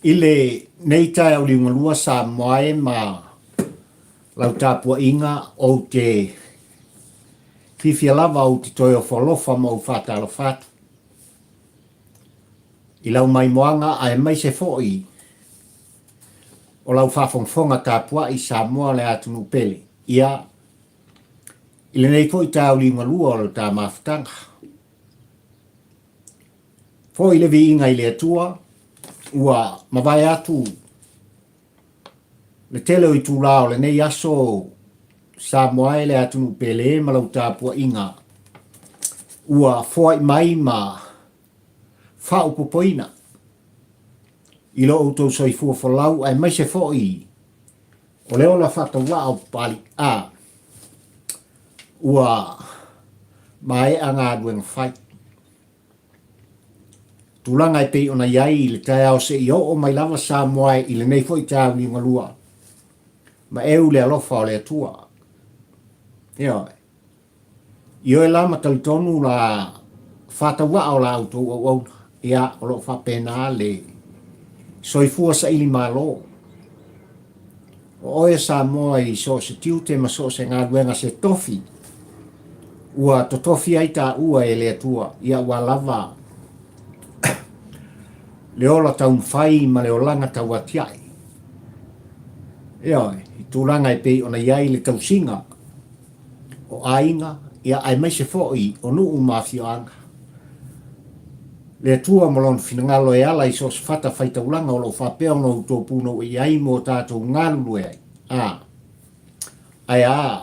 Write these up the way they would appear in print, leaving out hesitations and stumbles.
Ile nei tai au linga lua sa moae ma lau tāpua inga o te whiwhia lava o te toi o whalofa ma u whātalo whātu. I lau mai moanga ai mai se fōi o lau whawhongwhonga tāpua i sa moa le atunu pele. Ia, ile nei fōi tā au linga lua o lau tā mawhitanga. Fōi le vi inga i le atua, ua mawai atu le tele o i tū lao le nei aso sa moae le atunu pele ma lau tāpua inga. Ua fōi mai ma whaupopoina. I lo auto soi fuafalau ai mai se fōi. O leo la whata wao pali a. Ua mai anga duenga whai. Tulanga e pei ona iai le tai au se i o mai lava sa moae i le nei fōi tāu ni ngalua. Ma eu le alofa o le atua. Ioi. Ioi lama talitonu la whata wao la auto au ia o lo whapena le soifua sa ili malo. O oe sa moa i so se tiute ma so se ngā duenga se tofi. Ua to tofi ai tā ua e le atua. Ia ua lava. Le ola taun whai ma le olanga tau atiai. Ioi, i tūranga e pei ona iai le tausinga. O ainga, ia ai mai se fōi o nuu mawhio anga. Le atua malon finangalo e ala i sos fata whaitaulanga o lo whapea no utopuno i ai mo tātou ngālu e ai. Ai a.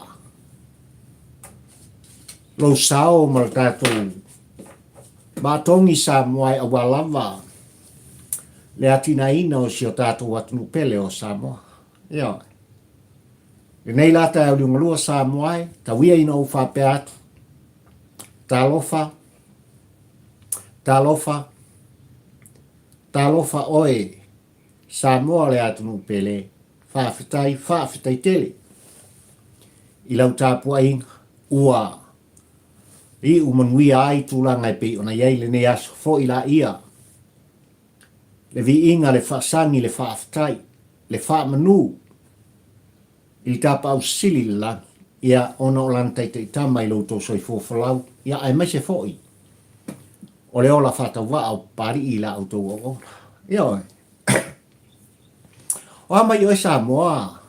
Lo sao mal tātou. Mātongi sa moai a walava. Le atina ina o si o tātou atunu pele o Samoa. Ia. Le nei lata au liungalua sa moai, ta wia ina o whapea atu. Talofa oe Samoa le atunu pele. Whawhitai tele. I lau tāpua inga ua. I umanuia ai tūlanga e pei ona iei le nei aso fo i la ia. Le vi inga le whaasangi le whaafitai, le whaamanu. I tapa au sili le langi. Ia ona o lantai te tama i loutou soi fōwhalau. Ia ai mai se fōi. O le ola whata wa au pari i la autou o ona. Ia oi. O amai o sa moa.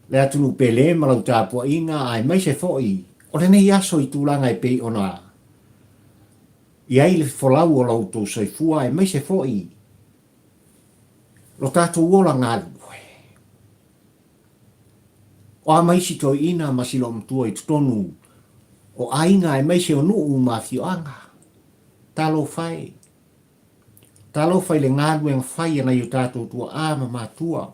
Le atunu pele malau tāpua inga ai mai se fōi. O le nei aso i tūlanga e pei ona. Ia i le whalau o lautou soi fua ai mai se fōi. Lo tātou ola ngālu. O a mai si toi ina masilo mtua i tutonu. O ainga e mai se o nuu mawhio anga. Talo whai. Talo whai le ngālu e whai ana i o tātou tua āma mātua.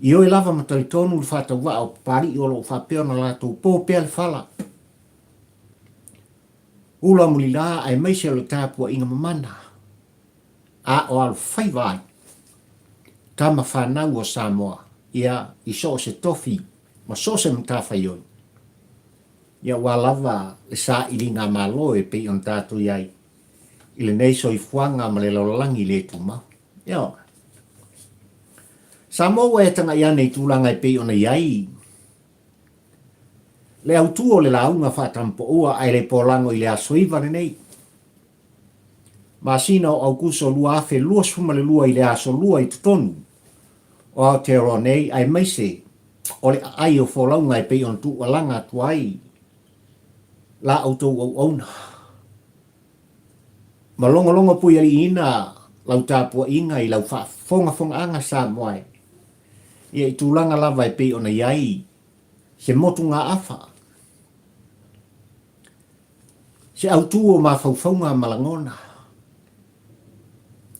I oi lava mataritonu le whata wa o pari i o lo whapeo na lātou pōpea le whala. Ula muli la ai mai se o le tāpua inga mamana. A o alu whai vai. Tama whanau o Samoa. Ia i so se tofi. Ma so se mtawhai oi. Ia walava le sa ili ngā malo e pei on tātou iai. Ile nei so i fuanga ma le laulangi le tuma. Ia. Samoa e tanga iane i tūlanga e pei ona iai. Le autuo le launga whatampo ua ai le polango i le asoiva le nei. Masina o au kuso lua afe lua suma le lua i le aso lua i tutonu. O Aotearoa nei ai maise. O le ai o wholaunga e pei on tu alanga tuai. La autou au auna. Ma longa pui ali ina lau tāpua inga i lau fonga anga sa moai. Ia i tūlanga lava e pei ona iai. Se motu ngā afa. Se autuo ma faufaunga malangona.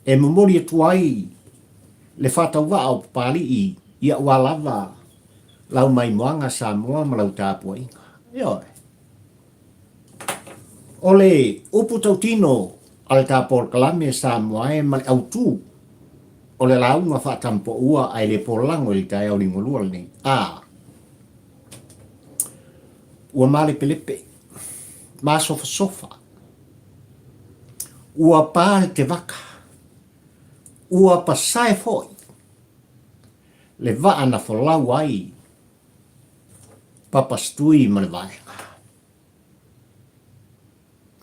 E memori e tuai le whatau wa au pali i ia walava lau mai moanga sa moa ma lau tāpua inga. Ioi. Ole upu tautino ale tāpor kalame sa moa e male autu. Ole launga whatampo ua ai le polango li tai au ni ngolua ni. Ua Malepelepe. Masofasofa. Ua pāle te waka. ua Pasae foi. Le vaa na folau ai. Papa Situi ma le vaenga.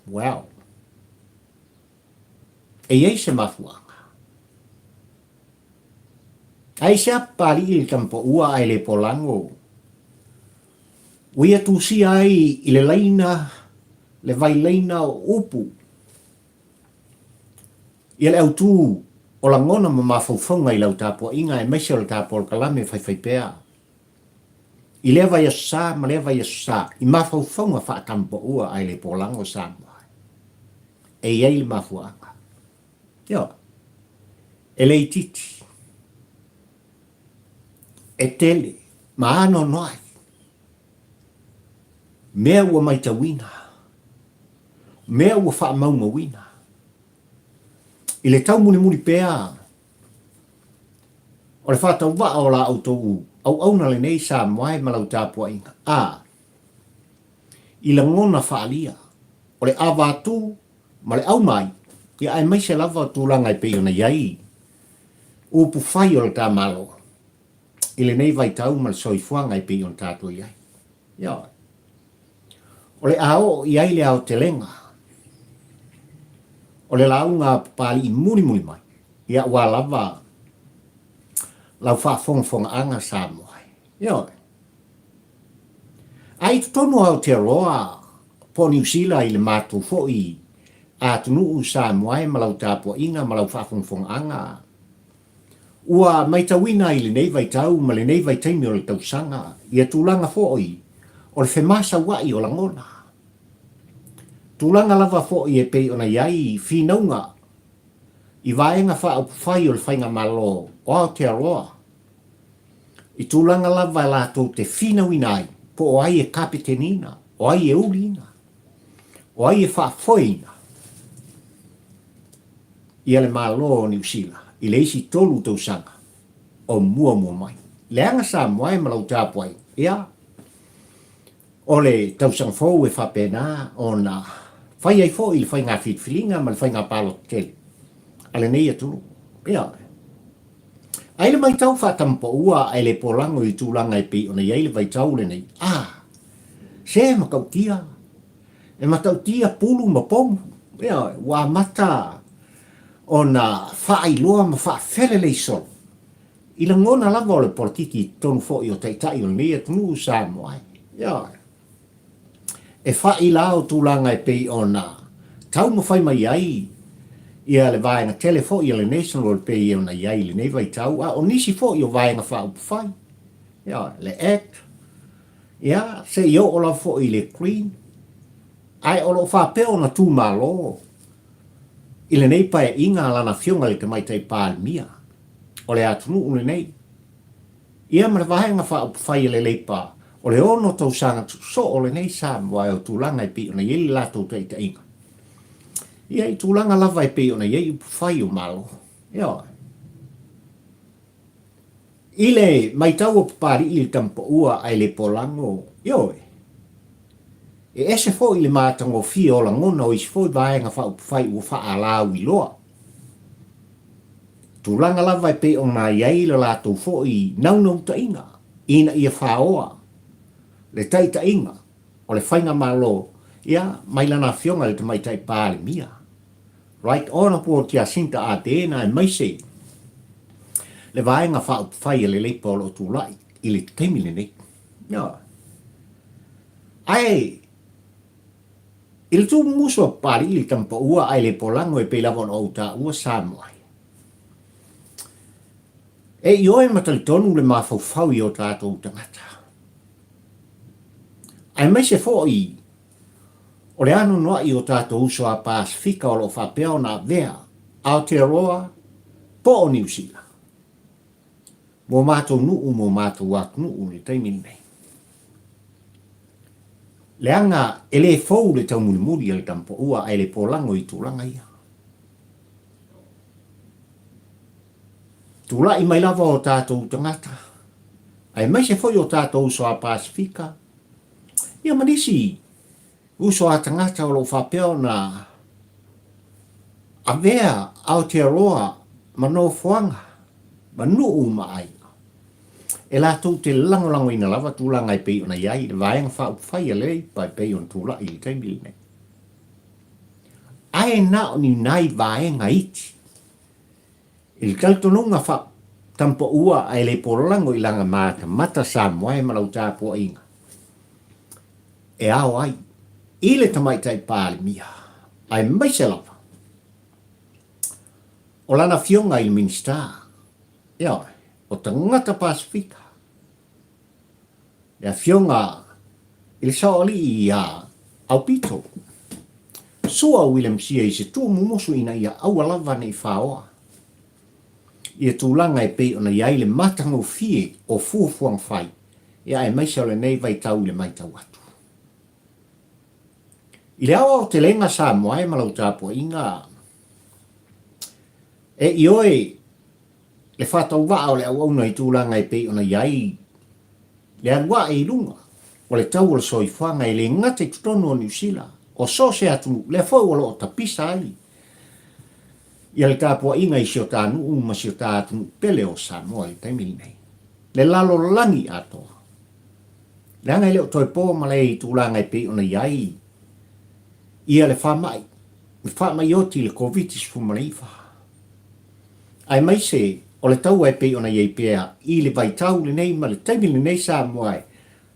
Wow. E iei se mafuanga. Ai se apari il kampo ua ai le polango. Uia tusi ai i le laina, le vai laina o upu. Ia le autu o la ngona ma mafaufaunga i lau tapo inga e maise o le tapo o kalame fai pea. I le vai asa, ma le vai asa, i mafaufaunga wha kampo ua ai le polango sama. E iei le mafuanga. Ia. E le titi. E tele, ma ano noai. Mea ua maita wina. Mea ua wha maunga wina. I le tau muli pea. O le whatau wa o la autou. Au na le nei sa moai malau tāpua inga. I la ngona whaalia. O le awatu, ma le au mai. Ia ai mai se lava tūlanga i peo na iai. Upu whai o le tā malo. I le nei vai tau ma le soifuanga i peo na tātua iai. Ia. O le ao iai le ao te lenga. O le launga pali i muni mai. Ia ua lava. Lau whaafonga anga sa moai. Ia. Ai tonu au te roa. Po New Zealand i le mātou foi. A tunu sa moai malau tāpua inga malau whaafonga anga. Ua maitawina i le nei vai tau ma le nei vai taimi o le tausanga. Ia tūlanga foi. O le whemasa wai o la ngona. Tūlanga lava foi e pei ona iai whinaunga. I vaenga wha whai o le whainga malo o Aotearoa. I tūlanga lava la tō te whinauinai po o ai e kapetenina, o ai e urina, o ai e whaafoina. Ia le malo o New Zealand, i le isi tolu tausanga o mua mai. Le anga sa moai malau tāpuai, ia. O le tausanga fōu e whapena o na whai ai fōu i le whainga whitwhilinga ma le whainga palo tele. Ale nei aturu. Ia. Ai le mai tau whatampo ua ai le polango i tūlanga i pi ona iai le vai tau le nei. Se makautia. E matautia pulu ma pomu. Ia, wa mata ona whaai loa ma whaafele le sol. I la ngona lava o le politiki tonu fo i o taitai o le nei atunu sa moai. Ia. E whaai lao tūlanga i pi ona tau ma whai mai ai. Ia le vaenga telefo i le national pe i ona iai le nei vai tau. O nisi fo i o vaenga wha upu whai. Ia, le act. Ia, se i o la fo i le green. Ai o lo wha peo na tū malo. I le nei pae inga lana fionga le te mai tai pālimia. O le atunu ule nei. Ia ma le vaenga wha upu whai le leipa. O le ono tau sanga so o le nei sa mwai o tūlanga i pi ona iei lato te ita inga. Ia i tūlanga lava i pei ona iei upu whai o malo. Ia. Ile mai tau o pari i le tampa ua ai le polango. Ioi. E ese fo i le mātango fia o la ngona o isi fo i vaenga wha upu whai ua wha alau i loa. Tūlanga lava i pei ona iei le lātou fo i naunau ta inga. Ina ia whaoa. Le taita inga. O le whainga malo. Ia, mai lana fionga le te mai tai pāle mia. Right on po tia sinta a tēnā e maise. Le vaenga wha upu le leipa o lo tūlai. I le teimile nei. Ia. Ai. I le tū musua pari i le tampa ua ai le polango e pei lavon o ta ua Samoai. E i oe matali tonu le mawhau i o tātou tangata. Ai maise fo i. O le anu noa i o tātou uso a Pasifika o lo whapeo na vea, Aotearoa, po o New Zealand. Mō mātou nuu, mō mātou watu nuu, le taimini nei. Le anga, e le fau le tau muri le tampo ua, ai le polango i tūlanga ia. Tūla i mai lava o tātou tangata. Ai mai se foi o tātou uso a Pasifika. Ia manisi, uso a tangata o lo whapeo na a vea Aotearoa mano fuanga, manu mai. E la tau te lango ina lava tūlanga i pei ona iai, le vaenga wha upwhai a lei, pai pei on tūla i te mili nei. Ae na o ni nai vaenga iti. Il kaltonunga wha tampo ua ai le polango i langa mata, mata sa moe malau tāpua inga. E ao ai, i le tamaitai pāle mia, ai maise lava. O lana fionga i minista, ia, o tangata Pasifika. Ia fionga, il saoli i au pito. Sua William sia i se tu mumusu ina ia aua lava nei whaoa. Ia tūlanga e pei ona iai le matango fie o fuafuang whai. Ia e maise ole nei vai tau le mai tau atu. I le awa o te lenga sa moai malau tāpua inga. E i oe le whatau waa o le au auna i tūlanga e pei ona iai. Le angwa e lunga. O le tau o le soifanga e le ngate tutono o New Zealand. O so se atu le fau o lo o tapisa ai. Ia le tāpua inga i sio tānu uma sio tātunu pele o Samoa i taimili nei. Le lalo langi atoa. Le anga leo toi pō malei tūlanga e pei ona iai. Ia le whamai. Le whamai oti le COVID-19 maleifa. Ai mai se o le tau e pei ona iai pēa i le vai tau le nei ma le taimili nei Samoa e.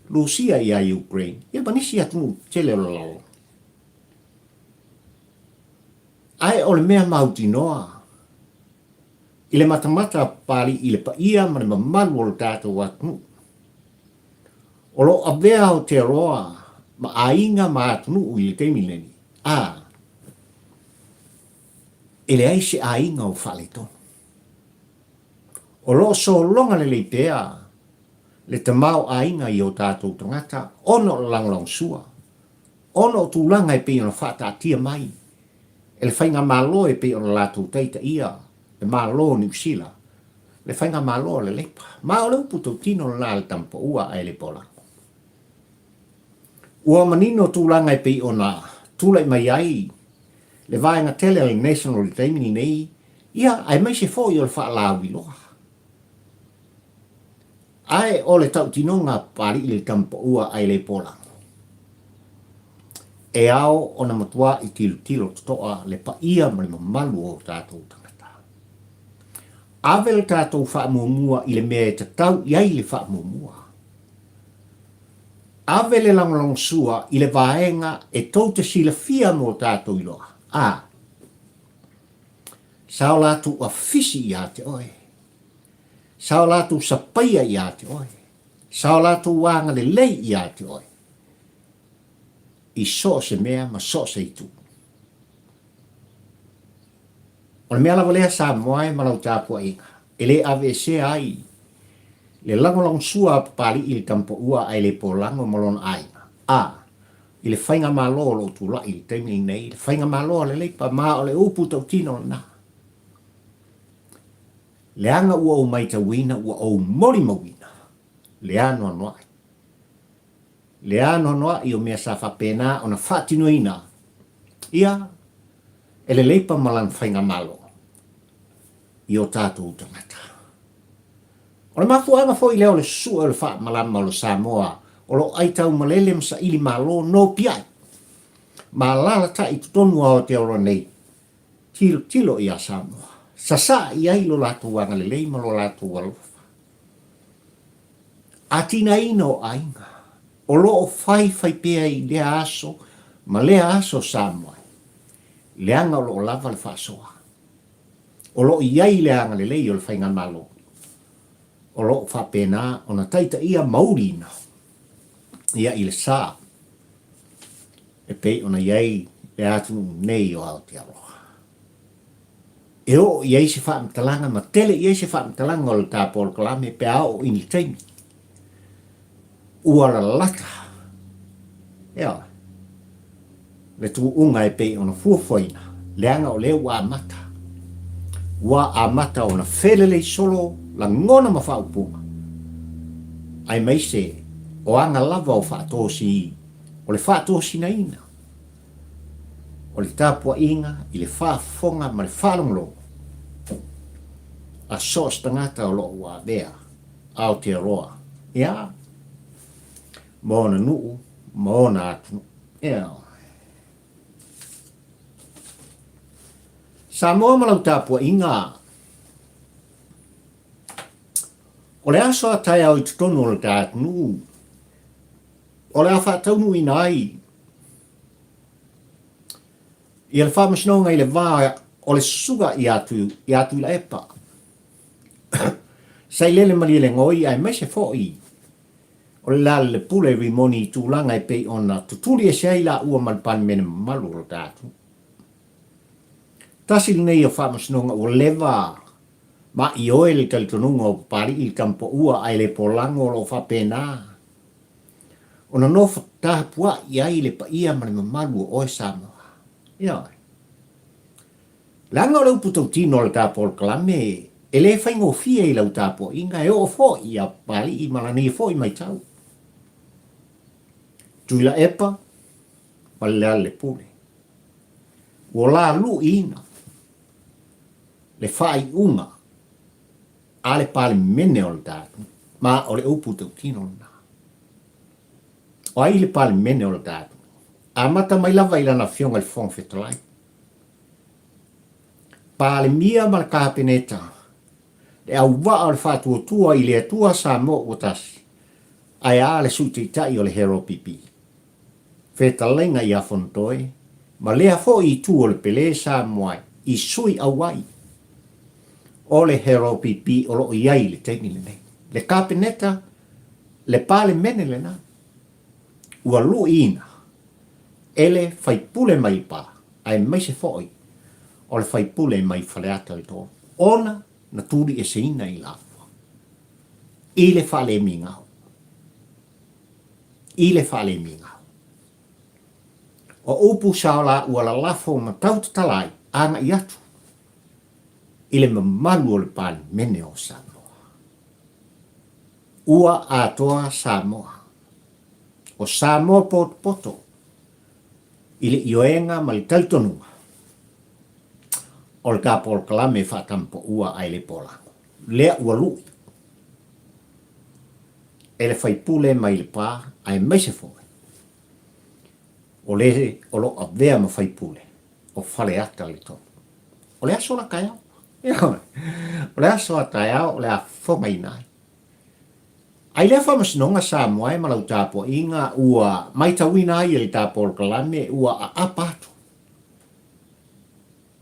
Lucia ia Ukraine. Ia banisi atunu tele o lalo. Ai o le mea mauti noa. I le matamata pali i le paia ma le mamalu o le tātou atunu. O lo avea o te roa ma ainga ma atunu i le teimileni. E le aise ainga o whale tonu. O lo so longa le leipea le te mau ainga i o tātou tangata ono langlang sua. Ono tūlanga e pe ona whata atia mai. E le whainga malo e pe ona lātou teita ia, le malo New Zealand, le whainga malo le lepa. Ma o leu puto tino la le tampa ua ai le pola. Ua manino tūlanga e pe ona tūlai mai ai, le vaenga tele le national taimini nei, ia ai mai se fōi o le wha lawi loa. Ai o le tau tinonga pari i le tampa ua ai le pola. E ao o na matua i tilo toa le paia ma le mamalu o tātou tangata. Ave le tātou wha muamua i le mea e tatau iai le wha muamua. Ave le langlang sua i le vaenga e tau te sila fia mo tātou iloa. Sao lātou a fisi i ate oe. Sao lātou sapaia i ate oe. Sao lātou wanga le lei i ate oe. I so se mea ma so se itu. O le mea lava lea sa moai malau tāpua inga. E le ave se ai. Le langolong sua pali i le tampo ua ai le polango malon aina. I le whainga malo lo tu la i le teimini nei. Le whainga malo le leipa maa o le upu tau tino na. Le anga ua o maita wina ua o mori mawina. Le ano anuai. Le ano noa i o mea sa whapena o na whatino ina. Ia, e le leipa malan whainga malo. I o tātou tangata. O le mafu ai mafo i leo le sua o le wha malan malo Samoa. O lo aitau malele msa ili malo no piai. Ma lala ta i tutonu ao te ora nei. Tilo i a Samoa. Sasa i ai lo latu wanga le lei malo latu walofa. Atina ino ainga. O loo fai pea i lea aso, ma lea aso Samoa. Leanga o loo lava le whaasoa. O loo iai leanga le lei o le whainga malo. O loo whapena o na taita ia maurina. Ia i le sā. E pei o na iai le atu nei o Aotearoa. E o iai se whaamtalanga, ma tele iai se whaamtalanga o le tāpolo kalame pe ao ini teimi. Ua la lata. Ea. Le tu unga e pei ona fuafuaina. Leanga o leo wa amata. Wa amata ona felele solo la ngona ma whaupunga. Ai mai se o anga lava o whaatosi o le whaatosi na ina. O le tāpua inga i le whaafonga ma le whalonglo. a sos tangata o lo ua vea, Aotearoa. Ia, mōna nuu, mōna atu. Ia. Samoa malau tāpua inga. O le aso a tai au i tutonu o le tātu nuu. O le awha taunu ina ai. I le whamasnonga i le vā o le suga i atu i la epa. Sai lele mali le ngoi ai mai se fo'i. O le lale le pule rimoni i tūlanga i pei ona tutuli e sei la ua malpan mene malu o tātu. Tasi nei o whamasnonga o lewa ma i oe le talitonunga o pari i kampo ua ai le polango o whapena. Ona nofa tāpua i ai le pa ia mani mamalu o oe Samoa. Ia. Langa o le uputau tino le tāpua o kalame e le whaingo fia i lau tāpua inga e o fo i a pari i malani fo i mai tau. Tuila epa, palea le pule. O la lu ina. Le whai unga. A le pale mene o le tātu. Ma o le uputau tino na. O ai le pale mene o le tātu. A mata mai lava i lana fionga le fong fetalai. Pale mia ma le kapeneta. Le au waa o le whatua tua i le atua Samoa o tasi. Ai a le suti tai o le hero pipi. Fetalenga i a fontoe. Ma lea fo i tu o le pele Samoa i sui awai. O le hero pipi o lo iai le tengi le nei. Le kapeneta le pale mene le na. Ua lu ina. Ele fai pule mai pa. Ai mai se foi. O le fai pule mai faleata i tō. Ona na turi e se ina i lafua. I le fale mingau. I le fale mingau. O upu saola ua la lafo ma tauta talai anga i atu. I le mamalu o le pali mene o Samoa. Ua atoa Samoa. O Samoa poto. I le ioenga ma le talitonunga. O le kapo o le kalame whatampo ua ai le polango. Lea ua lui. E le whaipule mai le pā ai mai se fōi. O le o lo a vea ma whaipule. O whale ata le tonu. O le aso la kai au. O le aso a tai au o le a whonga inai. Ai le whamasnonga Samoa e malau tāpua inga ua mai tawina ai le tāpua o le kalame ua a apatu.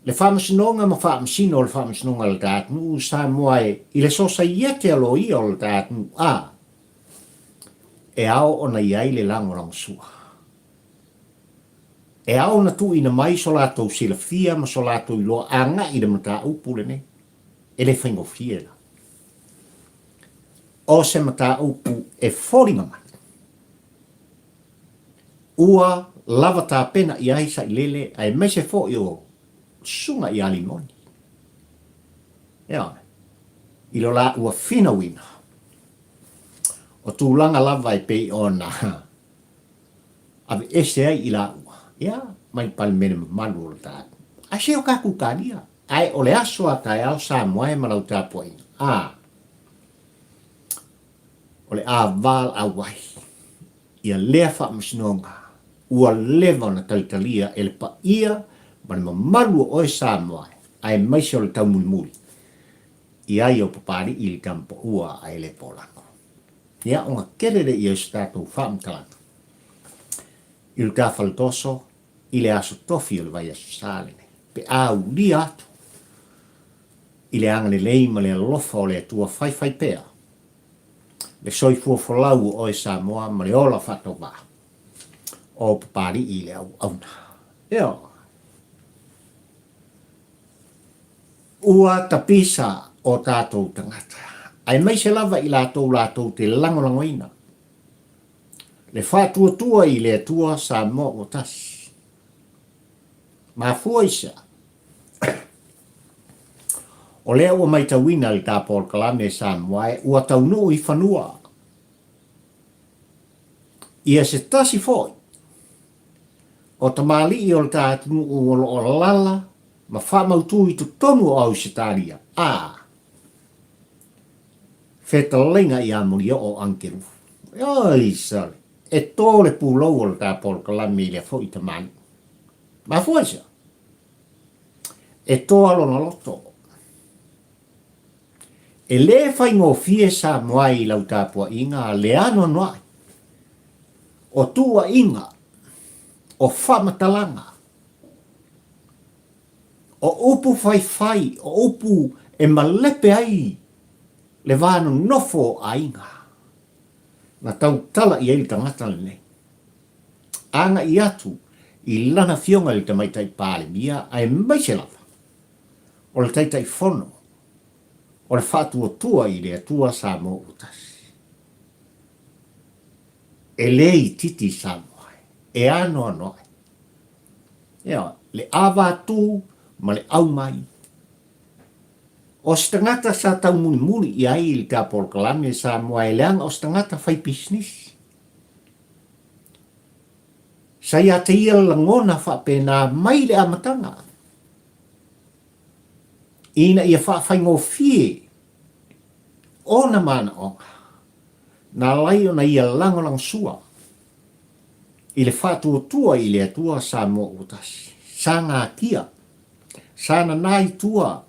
Le whamasnonga ma whamasino o le whamasnonga le tātunu Samoa i le sosa iete alo i o le tātunu a. E ao ona iai le langorang sua. E ao na tu ina mai so lato sila fia ma so lato i loa anga i le mata upule ne. E le whaingo fia la. O se mata upu e whoringa mai. Ua lava tā pena i aisa i lele ai me se fo i o sunga i alimoni. Ea, i lo la ua fina wina. O tūlanga lava i pei ona. Ave ese ai i la ua. Ea, mai pali mene manu o le tātu. A se o kaku kānia. Ai o le aso a tai au Samoa e malau tāpua ina. O le a val a wai. Ia lea whamasnonga. Ua lewa na talitalia e le pa ia ma le mamalu o e Samoa ai mai se o le tau muli. I ai o papari i le kampo ua ai le polango. Ia o ngā kerere i o statou whaamtalatu. I le tāwhaltoso i le aso tofi o le vai aso sālene. Pe au li atu. I le angane lei ma le alofa o le atua whai pea. Le soifua folau o e Samoa ma le ola whato wā. O papari i le au auna. Ia. Ua tapisa o tātou tangata. Ai mai se lava i lātou te langolangoina. Le whātua i le atua Samoa o tasi. Ma fuaisa. O lea ua mai tawina le tāpō o kalame Samoa e ua taunu i whanua. Ia se tasi foi. O tamali i o le tātunu o lala ma whamautu i tu tonu au se tāria. Whetalenga i amuri o ankeru. Ai sale. E tōle pūlau o le tāpolo kalami le fo i te mani. Ma fuaisa. E tō alona loto. E le fai ngō fie sa moai i lau tāpua inga le ano noai. O tua inga. O whamatalanga. O upu fai, o upu e malepe ai. Le vānu nofo a inga. Na tau tala i eili tangata nei. Anga i atu, i lana fionga li tamaitai pāle mia, ai maise lava. O le taitai fono. O le whātua tua i le atua sa mo utasi. E lei titi sa moai. E ano anoai. Ea, le awa tu, ma le au mai. O stangata sa tau muni i ai ili ka polkalame sa moa e leanga o stangata fai business. Sa ia te ia langona whapena mai le amatanga. Ina ia whawhai ngō fie. Ona mana onga. Nā lai ona ia langolang sua. I le whātua tua i le atua sa mo utasi. Sa ngā kia. Sa na nai tua.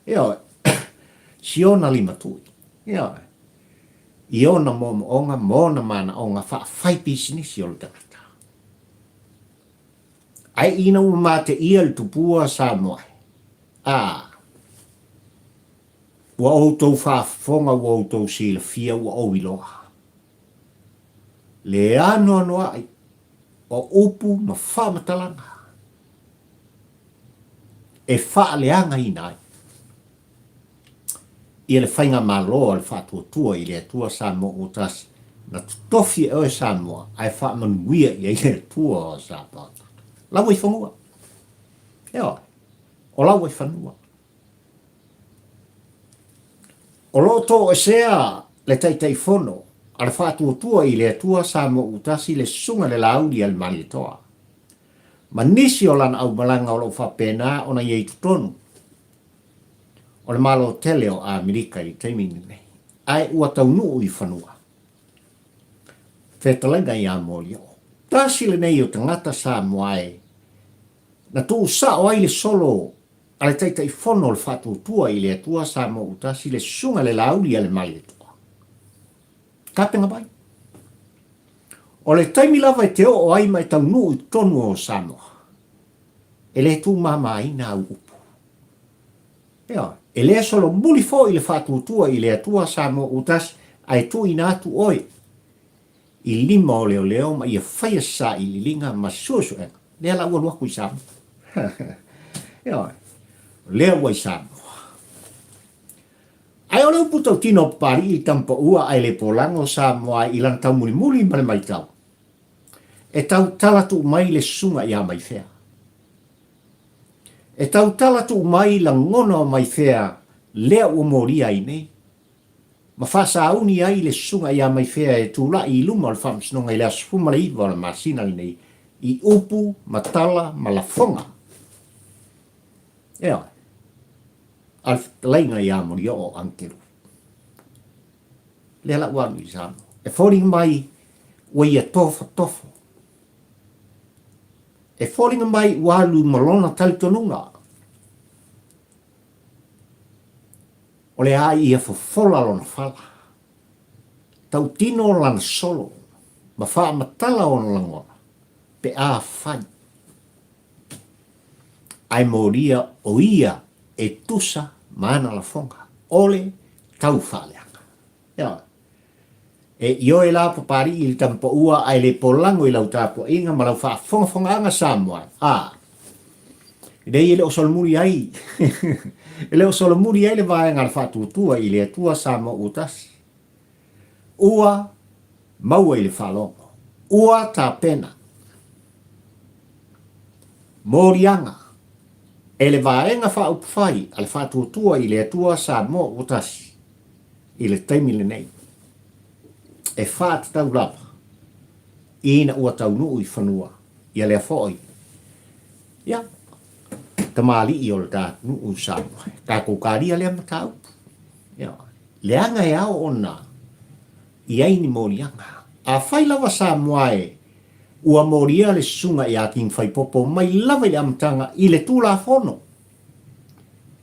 Eo, siona lima tui. Ia. Iona mo onga, mona mana onga, whai business i o le tangata. Ai ina uma te ia le tupua sa moai. Ua outou whaafonga, ua outou sila fia, ua oiloa. Le ano ai, o upu ma whamatalanga. E whaaleanga i nai. I le whainga māloa le whātua tua i le atua sa mo utas na tofi e oe sa moa ai whaamanuia i le tua o sa pāta. Lau i whangua. Eo, o lau i whanua. O loto e sea le taitai fono a le whātua tua i le atua sa mo utas i le sunga le lauri al mani toa. Ma nisi o lana au malanga o lo whapena o na iei tutonu. O le malo tele o a Amerika i teimini nei. Ai ua tau nuu i whanua. Whetalenga i a mōli o. Tāsi le nei o tangata sa moae. Na tū sa o ai le solo a le taita i whono le whatu tua i le atua sa mo utasi le sunga le lauri a le mai le tua. Kāpenga bai. O le taimi lava e te o ai mai tau nuu i tonu o Samoa. E le tū mama ina au upu. Ea, e le solo muli fo i le whatu tua i le atua sa mo utas ai tu ina atu oi. I lima o leo leo ma ia whaia sa i lilinga ma suosu e. Lea la ua luaku i Samoa. Ea, lea ua i Samoa. Ai o leo putau tino pari i tampa ua ai le polango Samoa i lan tau muli muli ma le mai tau. E tau talatu mai le sunga i a mai fea. E tau talatu mai la ngona o mai fea lea ua moria i nei. Ma whasa auni ai le sunga i a mai fea e tūla i luma o le whamsinonga i le asfuma le iwa o le masina i nei. I upu, matala, malafonga. Ea, al leinga i amori o ankeru. Lea la uanu i Samoa. E fōringa mai ua ia tofo. E fōringa mai walu malona talitonunga. O le a ia fofola lona fala. Tau tino lana solo. Ma wha matala o langona. Pe a fai. Ai moria o ia e tusa mana la fonga. Ole tau whaleanga. Ia. E io e la papari il tampo ua ai le polango i lau tapo inga ma lau wha fonga anga Samoa. Dei ele o solomuri ai. Ele o solomuri ai le vaenga le whatu tua i le tua Samoa utasi. Ua maua i le whalongo. Ua ta pena. Morianga. E le vaenga wha upwhai a le whatu tua i le tua Samoa utasi. I le taimi le nei. E whaat tau lapa. Ina ua tau nuu i whanua. Ia lea whoi. Ia. Tamali i o le tā nuu Samoa. Ka koukaria lea matau. Ia. leanga e ao ona, i aini morianga. A whai lava sa moae, ua moria le sunga i a king whai popo, mai lava i amtanga i le tūla whono.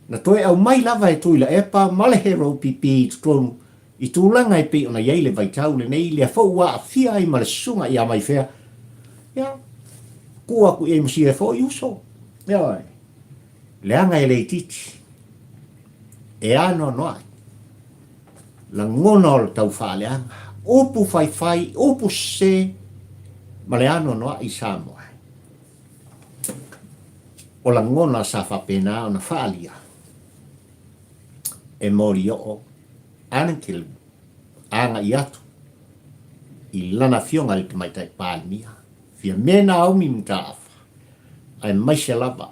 Na toe au mai lava e tuila e pa male hero pipi i tutonu, i tūlanga e pe ona iei le vaitau le nei, le fau wa a fia ai ma le sunga i a mai whea. Ia, kua ku e musi e fo i uso. Ia, leanga e le titi. E ano noai. La ngona o le tau whaaleanga. Upu whai, upu se, ma le ano noa i Samoa. O la ngona sa whapena o na whaalia. E mori o anakilu, anga i atu. I lana fionga le tamaitai pālimia. Fia mena au mi mtaafa. Ai maise lava.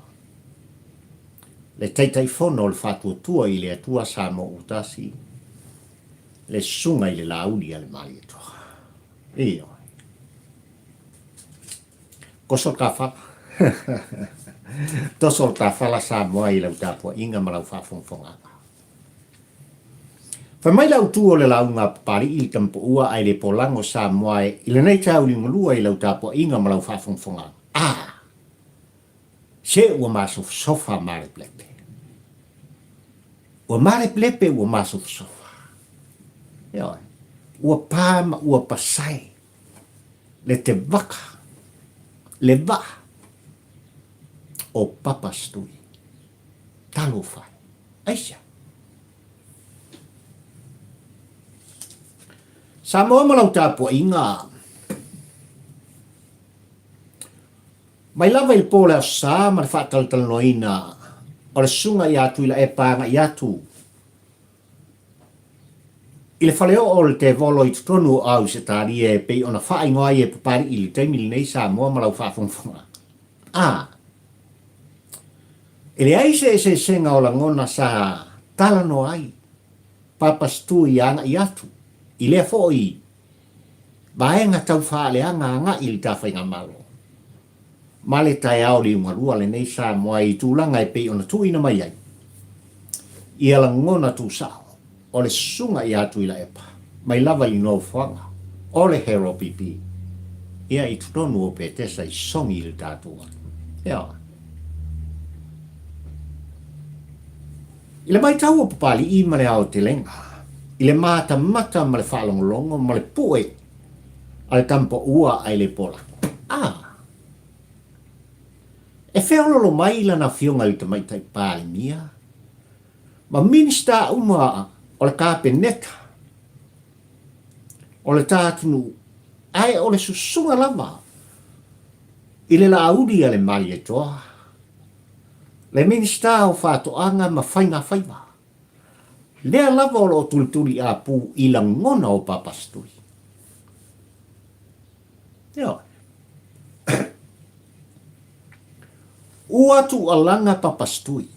Le taitai fono le whatua tua i le atua Samoa utasi. Le sunga i le lauli ale mali atoa. Iyo. Koso tafa. Tosol tafa la Samoa i lau tapua inga malau whafongfonga. Whamai lau tuo le launga pari i tampo ua ai le polango Samoa i le nei tau li ngulua i lau tapua inga malau whafongfonga. Se ua Masofasofa Malepelepe. Ua Malepelepe ua Masofasofa. Ua pāma ua Pasae. Le te waka. Le wa. O papa Situi. Talo whai. Aisha. Samoa malau tāpua inga. Mai lava il pōle o sā ma le whaataltal noina. O le sunga i atu ila e pānga i atu. I le whaleo o le te volo i tutonu au se tāri e pei ona whaai ngoai e papari i le teimili nei Samoa malau whaafongfonga. E le aise e se senga o la ngona sa tala no ai. Papa Situi anga i atu. I lea fōi. Baenga tau whaale anga i le tawhai ngā malo. Male tai au li umarua le nei Samoa i tūlanga e pei ona tuina mai ai. I ala ngona tū sao. O le sunga i atu ila epa. Mai lava li no whanga. O le hero pipi. Ia i tutonu o petesa i songi i le tātua. Ia. I le mai tau o papali i male au te lenga. I le mata mata ma le whalongolongo ma le pue. A le tampo ua ai le pola. E wheololo mai lana fionga i te maitai pāle mia. Ma minista uma o le kāpeneta. O le tātunu. Ai o le susunga lava. I le laudi a le mali e toa. Le minista o whātoanga ma whainga whaiva. Lea lava o lo tulituli a pū i la ngona o Papa Situi. Ia. Ua tu alanga Papa Situi.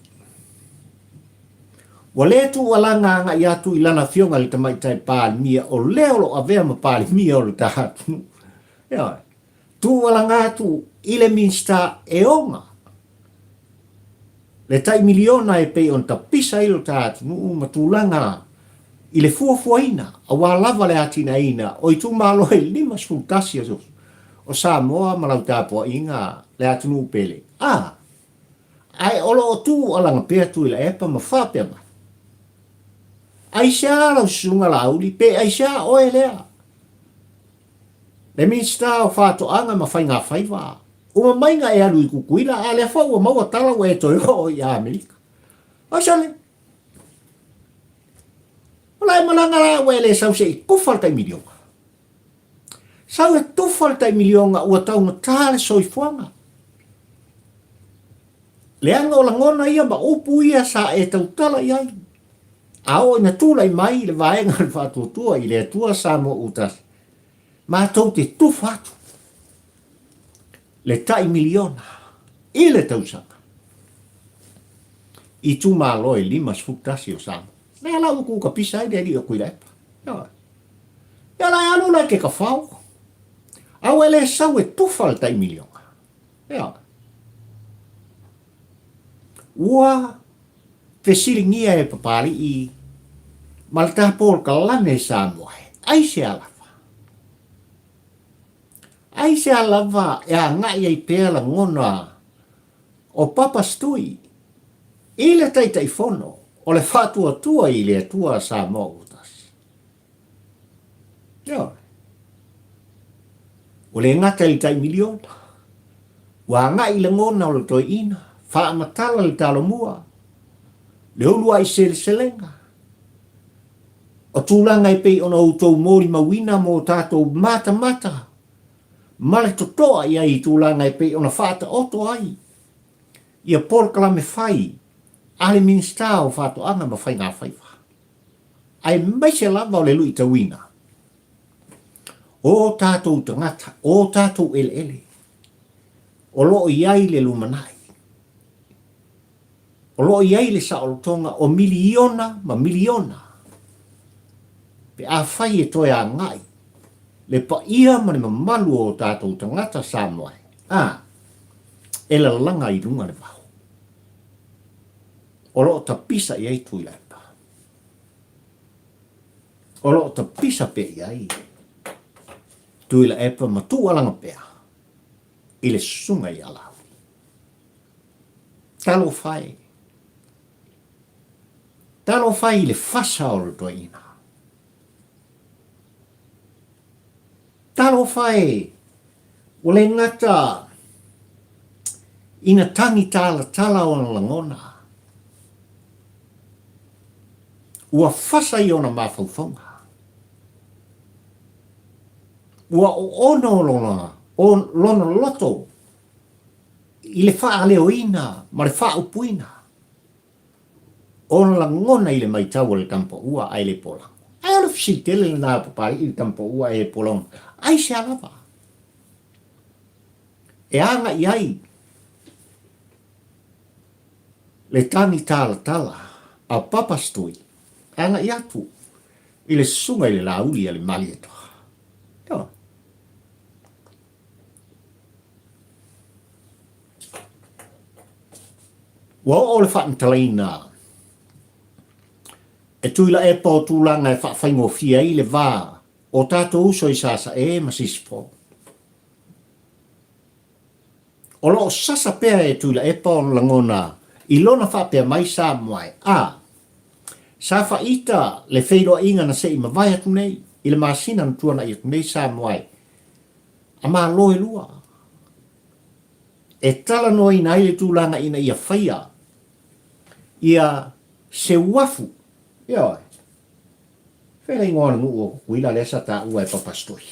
Wa le tu alanga anga i atu i lana fionga li tamaitai pālimia o leo lo avea ma pālimia o le tahatu. Ia. Tu alanga atu i le minsta e onga. Le tai miliona e pei on ta pisa ilo tātu ma tūlanga i le fuafuaina a wā lava le atina ina o i tū malo e lima sfultasi o Samoa malau tāpua inga le atunu pele. Ai olo o tū alanga pēr tu ila epa ma whapea ma. Ai sia lau sunga lauli pe ai sia oe lea. Le minsta o whātoanga ma whainga whaiva. Uma mainga e alu i kukuila, a lea whau a maua tala wa e toi o i Amerika. O sale. Ola e malanga la wa e le sau se i kufaltai milionga. Sau e tufaltai milionga ua taunga tāle soifuanga. Leanga o la ngona ia ma upu ia sa e tau tala iai. Ao ina tūla i mai le vaenga le whātuatua i le atua Samoa utas. Ma tau te tufatu. Le tai miliona. I le tausanga. I tu malo e lima sfutasi o Samoa. Nea lau ku ka pisa i le o kuirepa. Ia la anu la ke ka whau. Au ele sau e tufa le tai miliona. Ia. Ua fesilingia e papari i Malta por kalane Samoa. Ai se alava. Ai se alava e a ngai ai pēla ngona o papa stui. Ile tai fono. O le fatua tua i le tua Samoa utas. Yo. O le ngata i tai miliona. Wa ngai le ngona o le toi ina. Fa matala le talo mua. Le ulua i selenga. O tūlanga i pei ona outou mōri mawina mō tātou mata. Male totoa ia i tūlanga i pei ona whāta oto ai. Ia polkala me whai. Ale minsta o whāto anga ma whai ngā whaiwa. Ai maise lava o le lui tawina. O tātou tangata, o tātou ele. O loo iai le lumanai. O loo iai le saolotonga o miliona ma miliona. Pe a whai e toi a ngai. Le pa ia mani mamalu o tātou tangata Samoa. E la langa i runga le waho. O loo ta pisa i ei tui laipa. O loo ta pisa pe i ai. Tui la epa ma tu alanga pea. I le sunga i alau. Talo whai. Talo whai i le whasa o le toi ina. Talo whai, o le ngata ina tangi tala o na langona. Ua whasa i ona mawhauwhaunga. Ua o ono lona loto i le wha leo ina, ma le wha upuina. Ona langona i le maitau o le tampo ua ai le polang. Ai ole fisitele le nā papari i le tampo ua e polang. Ai se alava. E anga i ai. Le tani tala a papa stui. Anga i atu. I le sunga i le lauli a le mali eto. Yo. Wa o le whaantalaina. E tuila e pō tūlanga e whaingo fia i le vā. O tātou uso i sasa e masispo. O loo sasa pea e tuila e pao langona i lona whapea mai sa moai. Sa whaita le whairo inga na se i mawai atu nei. I le masina na tuana i atu nei sa moai. A maa loe lua. E tala no ina i le tūlanga ina ia whaia. Ia se wafu. Ioi. Whera i ngōna ngu o kuila lesa tā ua e papastui.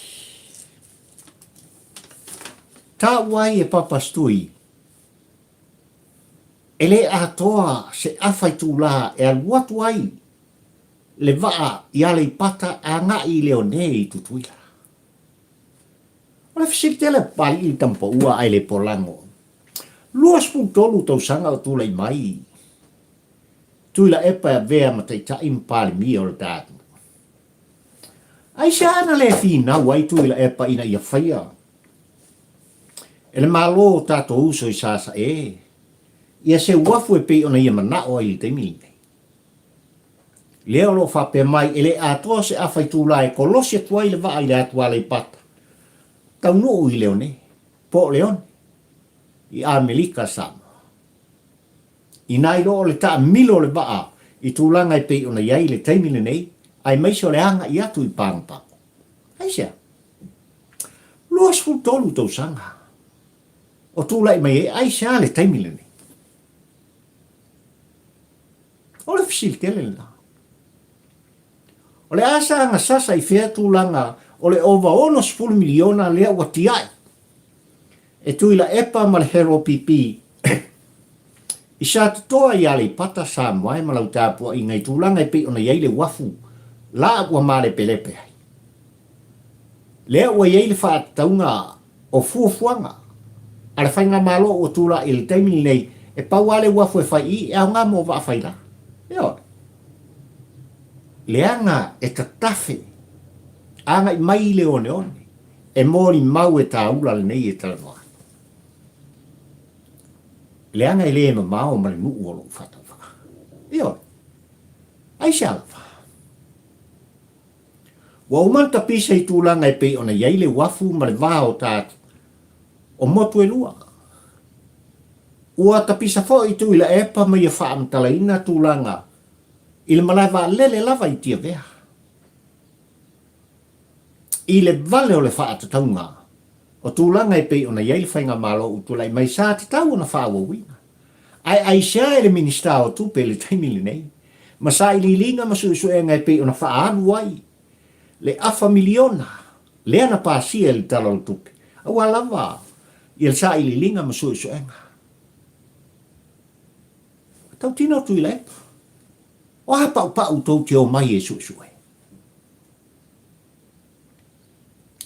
Tā ua e papastui. E le atoa se awhai tūlā e aluatu ai. Le waa i ale i pata a ngā i leo nei i tutuila. O le fisikitele pali i tampo ua ai le polango. Luas puntolu tau sanga o tūlai mai. Tuila epa e vea ma ta impali mi o le tātu. Ai se ana le fina wai tuila epa ina ia whaia. E le malo tato uso i sasa e. Ia se wafu e pei ona ia manao ai te mine. Leo lo whape mai ele atoa se awhai tūla e kolosia tuai le waa i le atua le pata. Tau nuu i leo ne. Po leon. I Amerika sama. I nai lo le taa milo le waa i tūlanga e pei ona iai le teimile nei. Ai maiso le anga i atu i pāngpako. Ai sea. Luas fu tolu tau sanga. O tūlai mai e ai sea le teimile nei. O le fisilitele la. O le asa anga sasa i whea tūlanga o le ova ono 10 miliona lea wati ai. E tuila epa ma le hero pipi. I sa toa i ale pata sa moai ma lau tāpua i ngai tūlanga i pei ona iai le wafu. La ua Malepelepe ai. Lea ua iai le whaataunga o fuafuanga. Ale whainga malo o tūla i le taimini nei e pau ale wafu e whai i e au ngā mō wa whaila. Eo. Leanga e tatafe. Anga i mai le one one. E mōri mau e tā ula le nei e talanoa. Leanga i le ma mao ma le nuu o lo whatawha. Eo. Ai se alawa. Wa umanta pisa I tūlanga e pe ona iai le wafu ma le vao tātu. O motu e lua. Ua tapisa fo I tu ila epa ma ia wha amtala ina tūlanga. I le malai wa lele lava I tia vea. I le vale o le wha atataunga. O tūlanga e pe ona iai le whainga malo utulai mai sa tatau ona wha awawina. Ai sia ele minista o tupe le taimili nei. Ma sa I lilinga masu e ngai pe ona wha anu ai. Le afa miliona. Le ana Pasae le tala o tupe. Awa lava. I le sa I lilinga masu e nga. Tau tino tu ile. O ha pa tau te o mai e su.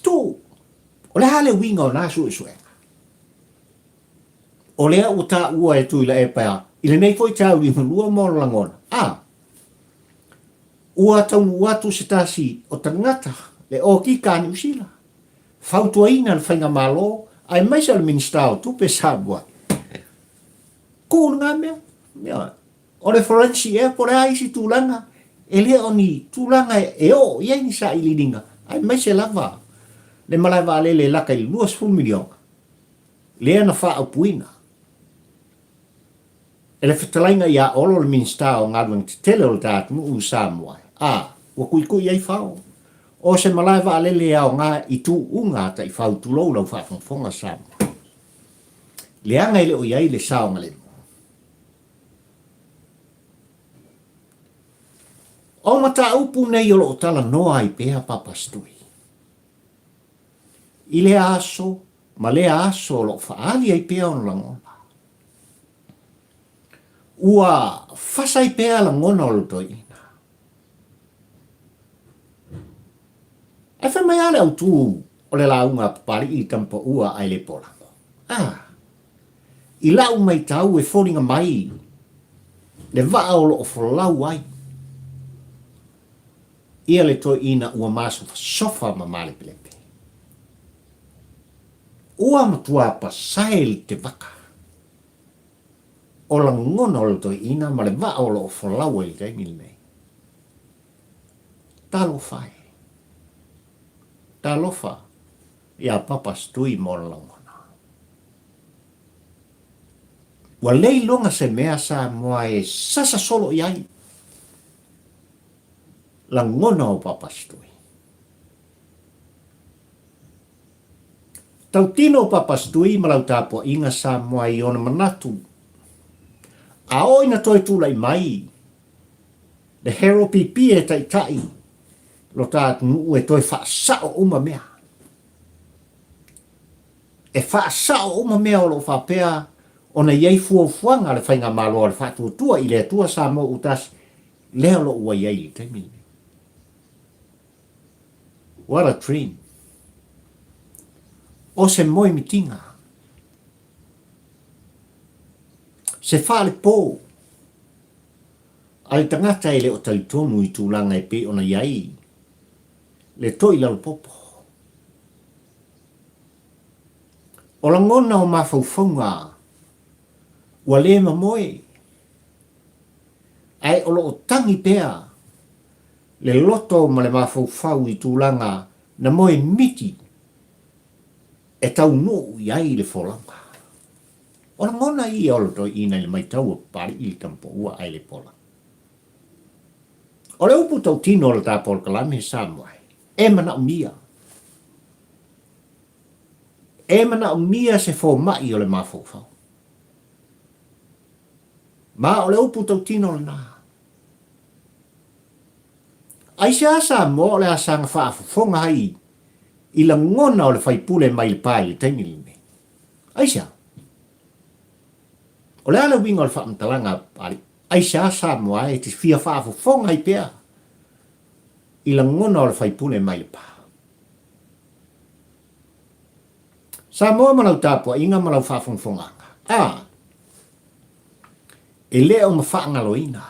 Tu. O le hale winga o na su. O lea o ta ua e tu ila e paa. Ile nei foi tau I lua moro langona. Ua tau watu se tasi o tangata le o ki kani usila. Fautua ina le whainga malo ai maisa le ministao tupe sabua. Kūr ngā mea. O le forensi e pore aisi tūlanga. E lea o ni tūlanga e o iai ni sa iliringa. Ai maisa lava. Le malai wa le laka I luas full milionga. Lea na wha au puina. E le whetalainga ia olo le ministao ngaruang te tele o le tātu mu u Samoa. Wa kui ai whao. O se malai wa alele au ngā I tū unga ta I whau tūlou lau whafonga Samoa. Le anga ile o iai le saonga le mo. O mata upu nei o lo tala noa I pēha papastui. I le aso, ma le aso lo whaali ai pēha on langona. Ua fasai pēha langona o lo toi ina. Ai wha mai ale au tū o le launga pari I tampa ua ai le polango. I lau mai tau e whoringa mai. Le waa o lo o wholau ai. Ia le toi ina ua Masofasofa ma Malepelepe. Ua matua Pasae le te waka. O la ngona o le toi ina ma le waa o lo o wholau ai le nei. Talo whae. Talofa. Ia papastui mo la ngona. Wa lei longa se mea sa moa e sasa solo iai. La ngona o papastui. Tau tino o papastui malau tāpua inga sa moa I ona manatu. A oina toi tūlai mai. Le hero pipi e tai. Lo tātu nuu e toi whaasao uma mea. E whaasao uma mea o lo whapea ona iei fuafuanga le whainga malo le whatuatua I le atua sa mo utas leo lo ua iei te mini. What a dream. O se moi mitinga. Se whale pō. Ai tangata ele o talitonu I tūlanga e pe ona iai. Le toi lalo popo. O la ngona o mawhauwhaunga. Ua le moe. Ai o lo tangi pea. Le loto ma le mawhauwhau I tūlanga na moe miti. E tau no iai le wholanga. O la ngona I o lo toi ina le mai tau o pari I tampo ua ai le pola. O le upu tau tino o le tāpol kalame he Samoa. E mana o mia. E mana o mia se fō mai o le mawhauwhau. Ma o le upu tau tino le nā. Ai se asa mo le asanga whaafufonga hai I la ngona o le whaipule mai le pai le taimili me. Ai se o le ala winga o le whaamtalanga pari. Ai se asa mo ai te fia whaafufonga hai pea. I la ngona o le whaipule mai le pai. Sa moa malau tāpua inga malau whaafufonga. E lea o mawhaangaloina.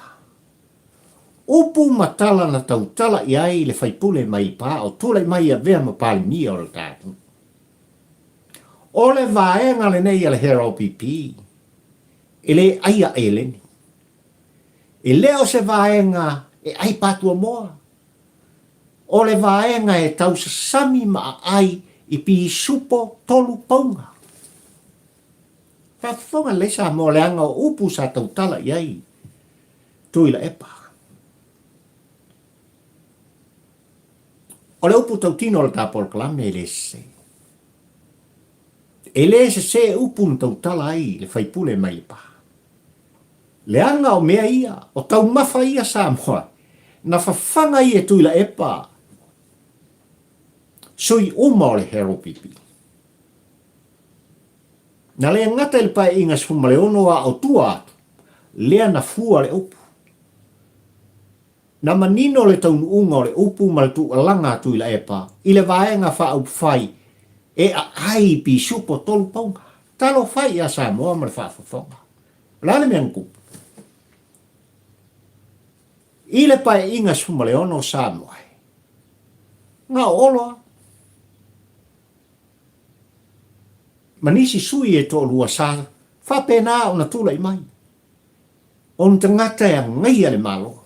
Upu matala na tautala iai le whaipule mai pā o tūlai mai a vea mapali mia o le tātu. O le vaenga le nei a le hero pipi. E le aia e leni. E leo se vaenga e ai patua moa. O le vaenga e tau sa sami ma ai i pi supo tolu paunga. Whawhonga le sa mo leanga o upu sa tau tala iai. Tui la epa. O le upu tau tino le tapol kalame e le se. E le se upu tau tala ai le whaipule mai le pa. Leanga o mea ia, o tau mawha ia sa moa. Na whawhanga ia tui la epa. Sui uma o le hero pipi. Na le ngata il pa inga sfumale ono a o tua atu. Lea na fua le upu. Na manino le taunu unga o le upu ma le tu alanga tui la epa. I le vaenga wha au whai. E a ai pi supo tolu paunga. Talo whai a sa moa ma le whawhawhonga. Lale mea ngupu. I le pa inga sfumale ono sa moa. Nga oloa. Manisi sui e tō lua sa, whapena o na tula i mai. O na tangata e ngai ale malo.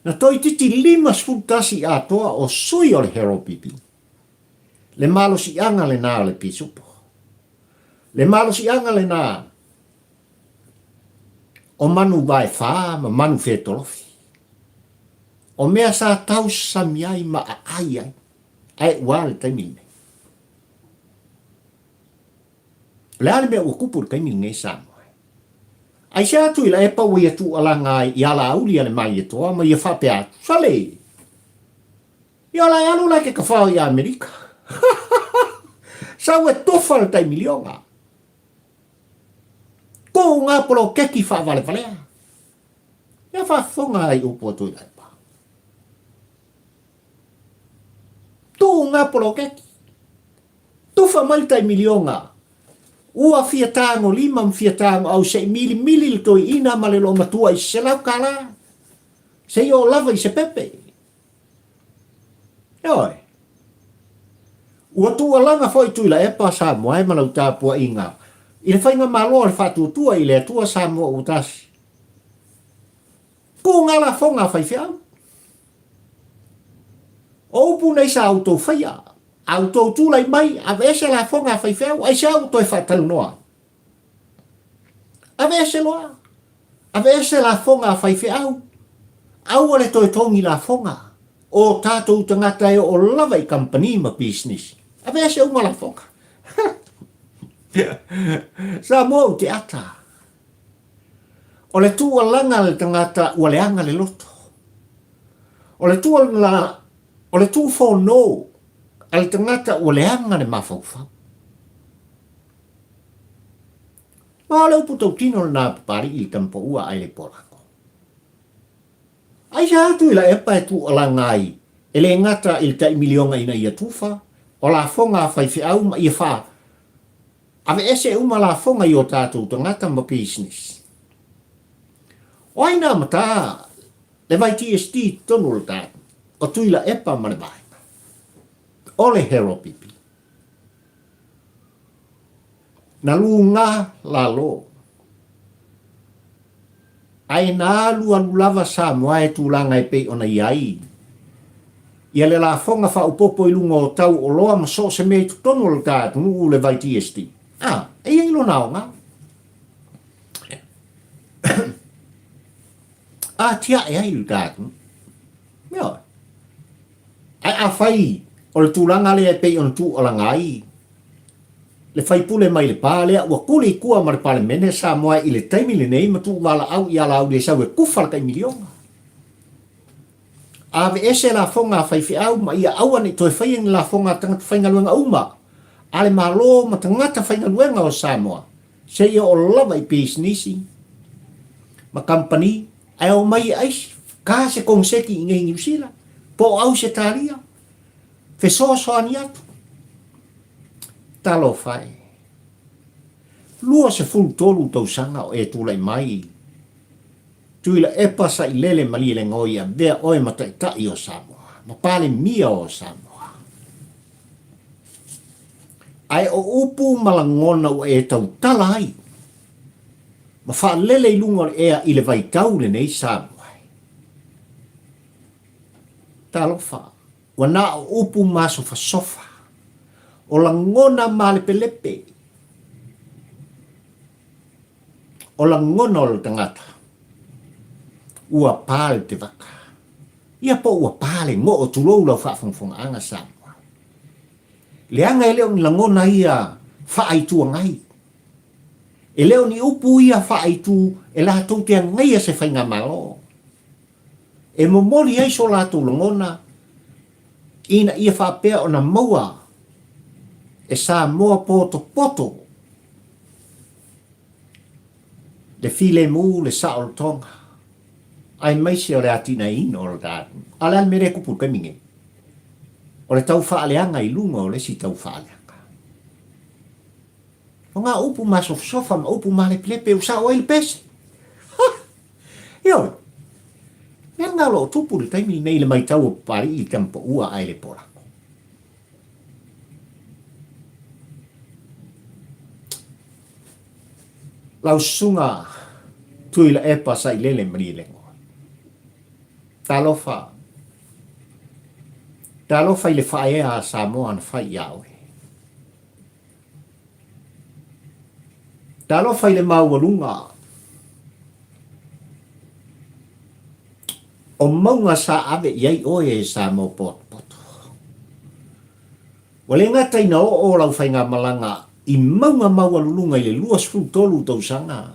Na toi titi 5 sfutasi a toa o sui o le hero pipi. Le malo si anga le nā le pisupo. Le malo si anga le nā. O manu vai wha ma manu whetolofi. O mea sa tau samiai ma a ai ai. Ai wale taimine. Le ale mea ua kupur taimine ngai sa moe. Ai se atu ila e pau ia tu ala ngai i ala auli ale mai e toa ma ia whape atu. Sale. I ala e anu like ka whao i Amerika. Sa ue tofa le taimilionga. Ko ngā polo keki wha vale valea. Ia whafonga ai upo tu ila e pau. Tu ngā polo keki. Tufa maltai milionga. Ua fiatango 5 fiatango au 6 mili le toi ina male lo matua i se lau kala. Se yo lava i se pepe. Oi. Ua tua langa foi tuila e pa sa moa e malau tāpua inga. I le whainga malo le whatu tua i le tua sa moa utasi. Ko ngala fonga whai whiau. O upu nei sa auto whaia. Auto tūlai mai, a vese la fonga whai whiau, ai sa auto e whatau noa. A vese loa. A vese la fonga whai whiau. Au ale toi tongi la fonga. O tātou tangata e o lava i company ma business. A vese uma la fonga. Sa mo te ata. O le tua langa le tangata ua le anga le loto. O le tua la o le tu fo no al tangata o le anga le mafaufa. Ma le uputo tino na pari i tampo ua ai le porako. Ai sa atu ila epa e tu ala ngai. E le ngata il tai milionga ina ia tufa. O la fonga fai fi au ma ia fa. Ave ese uma la fonga i o tātou tangata ma business. O aina mata le vai TST tonu le tātou. O tuila epa mane vai. O le hero pipi. Na lunga la lo. Ai na lua lava sa moa e tūlanga e pei ona iai. Ia le la fonga wha upopo i lunga o tau o loa ma so se mei tutono le tātu nuu le vai TST. Ah, e ilo nao ngā. Ah, tia e ai le tātu. Mea. Ai a whai, o le tūlanga le e pei on tū o la ngai. Le whai pule mai le pālea, ua kule i kua ma le pāle mene sa moa i le taimi le nei ma tū wala au i ala au le sau e kufala kai milionga. Ave ese la fonga whai fi au ma ia awane toi whai en la fonga tangata whainga luenga uma. Ale malo ma tangata whainga luenga o Samoa. Se ia o lava i businessi. Ma company, ai o mai ais, ka se konseki i ngai New Zealand. Po au se talia. Fe so ani atu. Talo whai. Lua se fulu tolu tau sanga o e tūlai mai. Tuila e pasa i lele mali le ngoia, vea oe matai o Samoa. Ma pale mia o Samoa. Ai o upu malangona o e tau talai. Ma wha lele i lunga ea i le vai tau le nei Samoa. talofa. Wana upu masofasofa. O langona malepelepe. O langona o tangata. Ua pale te waka. Ia po ua pale ngo o tulou lau whaafongfonga Samoa. Leanga e leo ni langona ia whaaitua ngai. E leo ni upu ia whaaitu e la tau te ngai a se whainga malo. E momori ai so la tau langona ina ia whaapea o na maua e Samoa poto poto. Le file mu le saol tonga. Ai mai se o le atina ino o le tātu. Ala mere kupu kaminge. O le tau whaaleanga i lunga o le si tau whaaleanga. O ngā upu Masofasofa ma upu Malepelepe o sa o ele pese. Io. Mea ngā lo tupu le taimi nei le mai tau o pari i tampo ua ai le polako. Lau sunga tui la e Pasae lele mani lengo. Talofa. Talofa i le whae a Samoa na whai iawe. Talofa i le maualunga. O maunga sa ave iai oe e Samoa poto. Wale ngata ina o lau whainga malanga i maunga maualunga i le luas tolu tau sanga.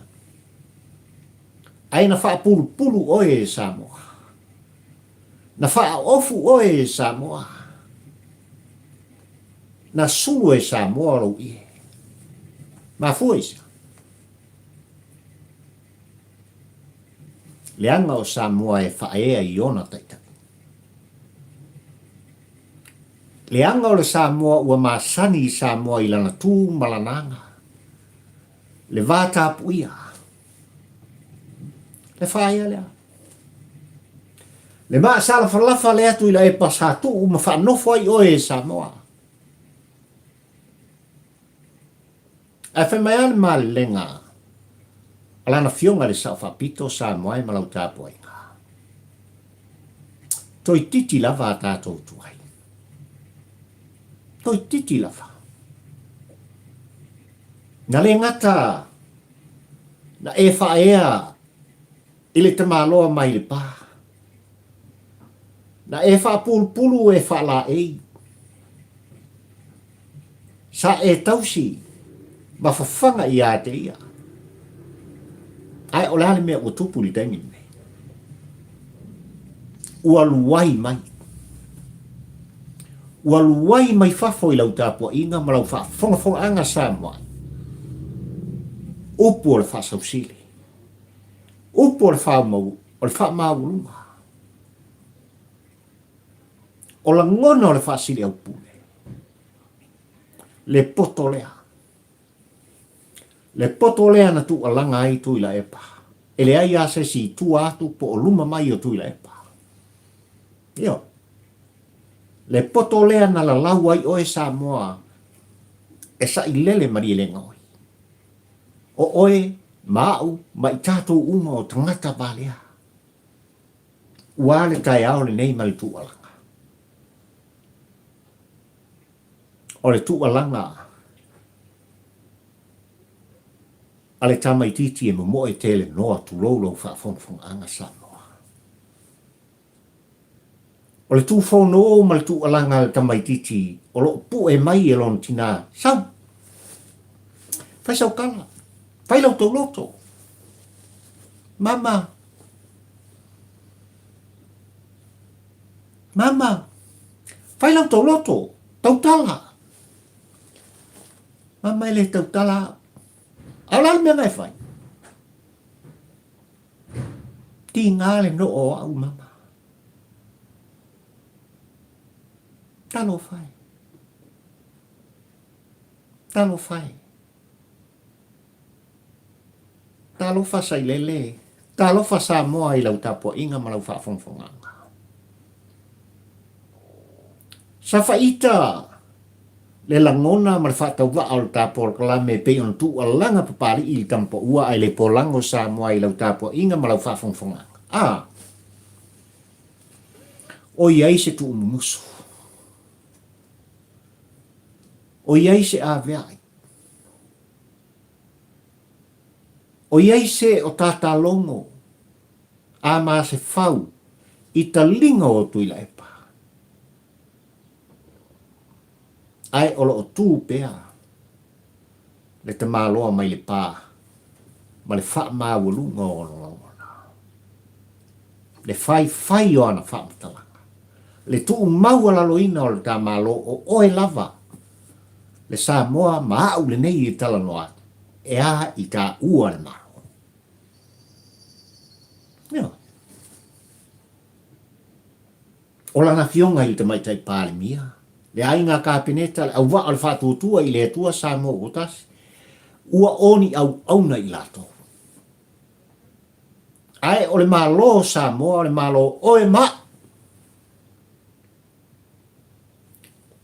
Aina wha pulu oe e Samoa. Na wha ofu oe e Samoa. Na sulu e Samoa lau ie. Ma fuesa. Leanga o Samoa e whaea i ona taita. Leanga o le Samoa ua masani i Samoa i lana tū malananga. Le vata puia. Le whaea lea. Le maa sala falafa le atu ila e pasatu uma whanofo ai oe e Samoa. A whamaiane maa lenga. Alana fionga le sa whapito Samoa e malau tāpua inga. Toi titi lava a tātou tuai. Toi titi lava. Na le ngata na e whaea ile te maloa mai le paa. Na e whapulu e whala ei. Sa e tausi ma whawhanga i a te ia. Ai o lale mea o tupu li tengi me. Ua luai mai. Ua luai mai whafo i lau tāpua inga ma lau whafonga anga Samoa. Upu o le whasausili. Upu o le whamau, o le whamaurunga. O la ngona o le whaasili au pule. Le poto lea. Le poto lea na tu alanga ai tu ila epa. Ele ai ase si tu atu po o luma mai o tu ila epa. Io. Le poto lea na la lau ai oe Samoa. E sa ilele mari le ngoi. O oe mau mai tātou uma o tangata balea. Ua le tai ao le nei mali tu alanga. O le tu alanga. Ale tama i titi e mo e tele noa tu lolo whaafongfong anga Samoa. O le tu whono ma le tu alanga le tama i titi o lo pu e mai e lon tina. Sau. Fai sau kala. Fai lau tau loto. Mama. Mama. Fai lau tau loto. Tau tala. Mama ele tau tala. Alal mea ngai fai. Ti ngā le no o au mama. Talo fai. Talo fai. Talo fa sai lele. Talo fa Samoa i lau tapua inga ma lau whaafongfonganga. Sa faita. Le langona ma le whaatau wa au tāpua kalame pe on tu alanga papari i tampo ua ai le polango Samoa i lau tāpua inga ma lau whaafongfonganga. O iai se tu umusu. O iai se aveai. O iai se o tata longo. A maa se fau. I ta linga o tuila epa. Ai olo o tū pea. Le te maa loa mai le pā. Ma le wha maa walu ngō. Le fai o ana wha matalanga. Le tuu maua laloina o le tā maa lo o oe lava. Le sa moa maa au le nei i tala noa. E a i tā ua le maa. O lana fionga i te maitai pāle mia. Le ainga ka peneta, au wa al fatu tua i le tua sa mo utas. Ua oni au auna i lato. Ai o le malo sa mo, o le malo oe ma.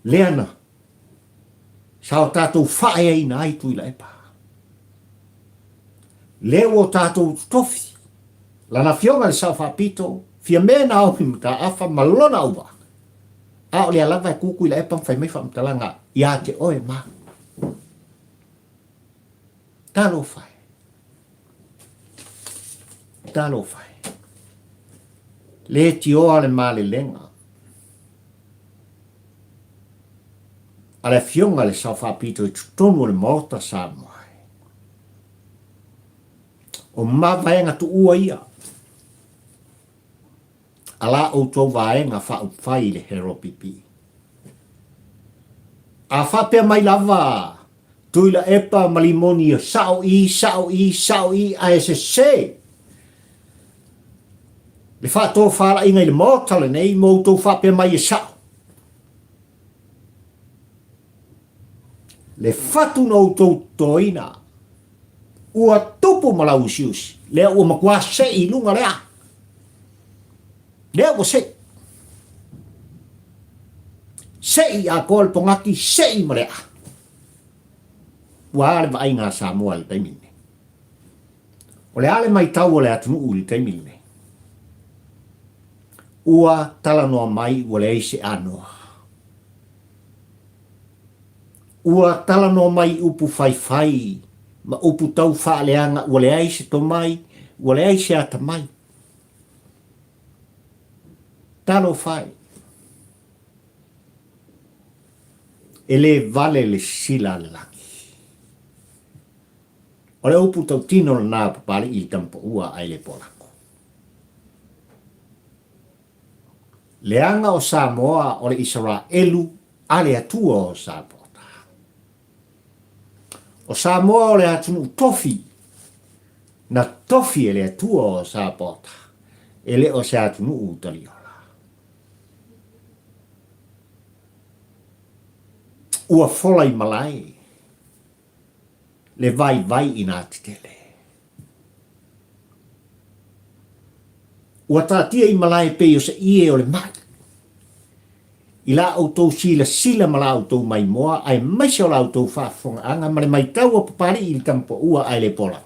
Leana. Sa o tātou whae ai na ai tui la epa. Leo o tātou tofi. Lana fionga le sa whapito. Fia mena au himta afa malona uwa. A o le alava e kuku i la epa mwhai mai whamtalanga. Ia te oe ma. Talo whai. Talo whai. Le ti oa le male lenga. A le fionga le sa whapito i tutonu le mota sa moai. O mawaenga tu ua ia. Ala o tō vaenga wha upwhai le hero pipi. A whapea mai lava. Tuila epa malimoni o sao i, a e se. Le wha tō whala inga i le mōtale nei, mō tō whapea mai e sao. Le whatu no tō toina. Ua tupu malau siusi. Lea ua makua se i lunga lea. Lea ua se. Se i a kōle pongaki, se i marea. Ua ale va inga sa moa le taimine. O le ale mai tau o le atunu u le taimine. Ua tala noa mai o le eise anoa. Ua tala noa mai upu fai. Ma upu tau wha leanga o le eise to mai, o le eise ata mai. Talo fai. Ele vale le sila le laki. O le upu tau tino le nā papari i tampo ua ai le polako. Leanga o Samoa o le Israelu ale atua o Sapota. O Samoa o le atunu tofi. Na tofi ele atua o Sapota. Ele o se atunu utaliola. Ua fola i malai. Le vai ina titele. Ua tātia i Malepelepe o se ie o le mai. I la autou sila mala autou mai moa, ai maise o la autou whaafonga anga, ma le mai tau o papari i tampo ua ai le pola.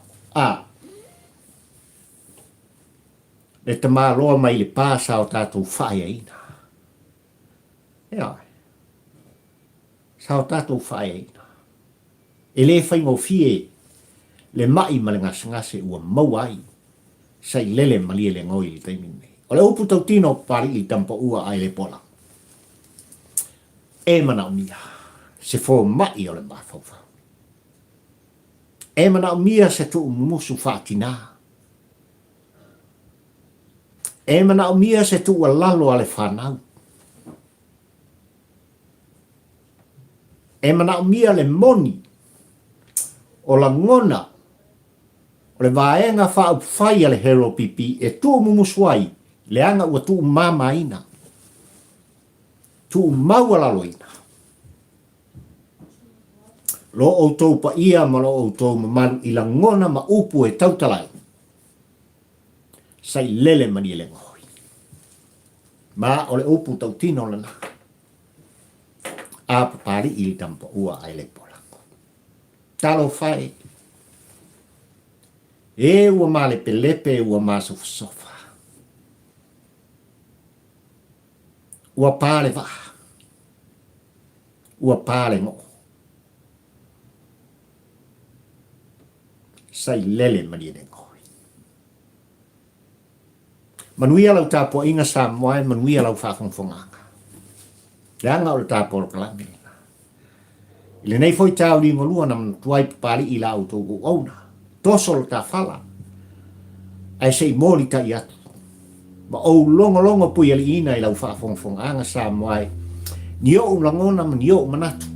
Le te maa loa mai le pāsa o tātou whaia ina. Sa o tātou whaia ina. E le whaingo fie, le mai ma le ngase ua mauai. Sai lele malie le ngoi i taimine. O le upu tau tino pari i tampo ua ai le pola. E mana umia, se fō mai o le mafaufa. E mana umia se tu umusu whātina. E mana umia se tu ua lalo ale whanau. E mana umia le moni, o la ngona, o le vaenga wha upwhai ale hero pipi e tu umumuswai, le anga ua tu mama ina. Tu maua laloina. Lo o tau pa ia ma lo o tau mamanu i la ngona ma upu e tautalai. Sai lele mani le ngoi. Ma o le upu tau tino lana. A papari i li tampa ua ai le polako. Talo fai. E ua Malepelepe ua Masofasofa. ua pāle va. Ua pāle ngo. Sai lele mani ne ngoi. Manuia lau tāpua inga Samoa, manuia lau whāwhongwhonganga. Leanga o le tāpua o kalami. Ile nei foi tau li ngolua nam tuai pali i lau tō o auna. Toso le tā whala. Ai sei mōli ta i atu. Ma o longo pui ali ina i lau whāwhongwhonganga Samoa. Ni o langona ma ni o manatu.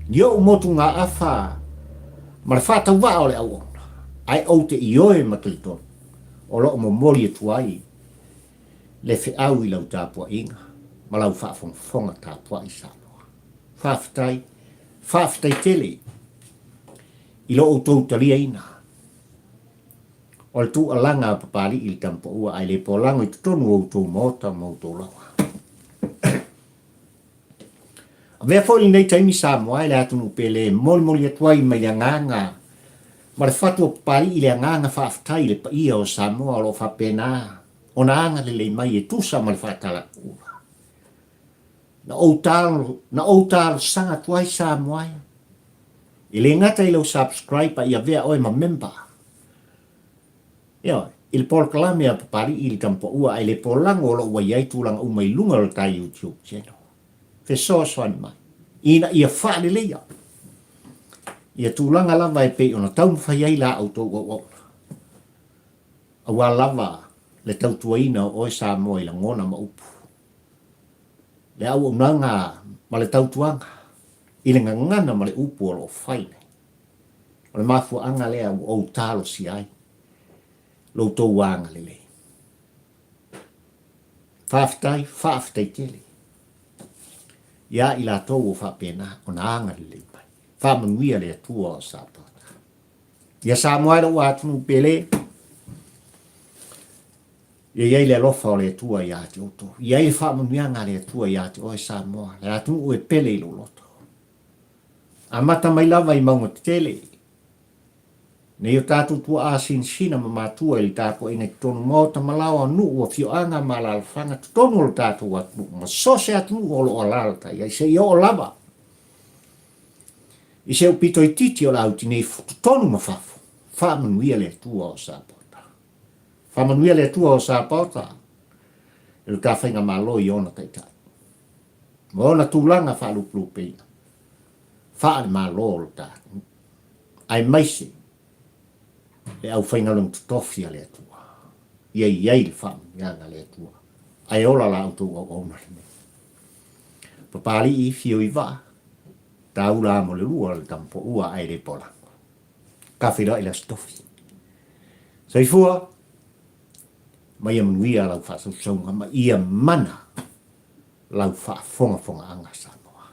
Ni o motu ngā awha. Ma le whātau wā o le au ona. Ai o te ioe matulitonu. O lo mo mori e tuai. Le fe au i lau tāpua inga. Ma lau whāwhongwhonga tāpua i Samoa. Whāwhitai tele. I lo o tau talia ina. O le tū alanga papari i le tampa ua ai le polango i tutonu o tau mota mo tau lawa. Vea fōli nei taimi Samoa i le atunu pele moli atuai mai le nganga. Ma le whatua papari i le nganga whāwhitai le pa ia o Samoa o lo whapena. O na anga le mai e tusa ma le whātala ua. Na o talo sanga tuai Samoa. I le ngata i lau subscribe ia vea oe ma member. Ia, il polkalame a papari i le tampa ua ai le polango lo ua iai tūlanga umai lunga o tai YouTube channel. Fe soani mai. Ina ia whaale leia. Ia tūlanga lava e pei ona tau mwhai ai la au tō o. Awa lava le tau tuaina o oe Samoa i la ngona ma upu. Le au unanga ma le tautuanga. I le ngangana ma le upu o lo whaine. O le mafua anga lea o talo si ai. Lo tō wanga le le. Whaafitai tele. Ia i la tō o whapena o na anga le le mai. Whamanuia le atua o Sapota. Ia Samoa o atunu pele. Ia le alofa o le atua ia te oto. Ia i whamanuanga le atua ia te oe Samoa. Le atunu ue pele i lo loto. A mata mai lava i maunga te tele. Nei o tātou tua asin sina ma mātua ili tāpo inga tonu mauta malawa nu ua fio anga ma lalwhanga tonu o tātou atu ma sose atu o lo o lalta ia se i o lava. I se o pito i titi o lauti nei tonu ma fafu. Whamanuia le tua o Sapota. Whamanuia le tua o Sapota. Ilu ka whainga malo i ona taitai. Mo ona tūlanga whaluplu peina. Whaare malo o tātou. Ai maise. Le au whainga long tutofia le atua. Iei le whamanuanga le atua. Ai ola la auto o ona le. Papali i fio i wā. Taula mo le lua le tampo ua ai le polango. Ka whira i la stofi. Saifua. Mai amanuia lau whaasausonga ma ia mana. Lau whaafonga anga Samoa.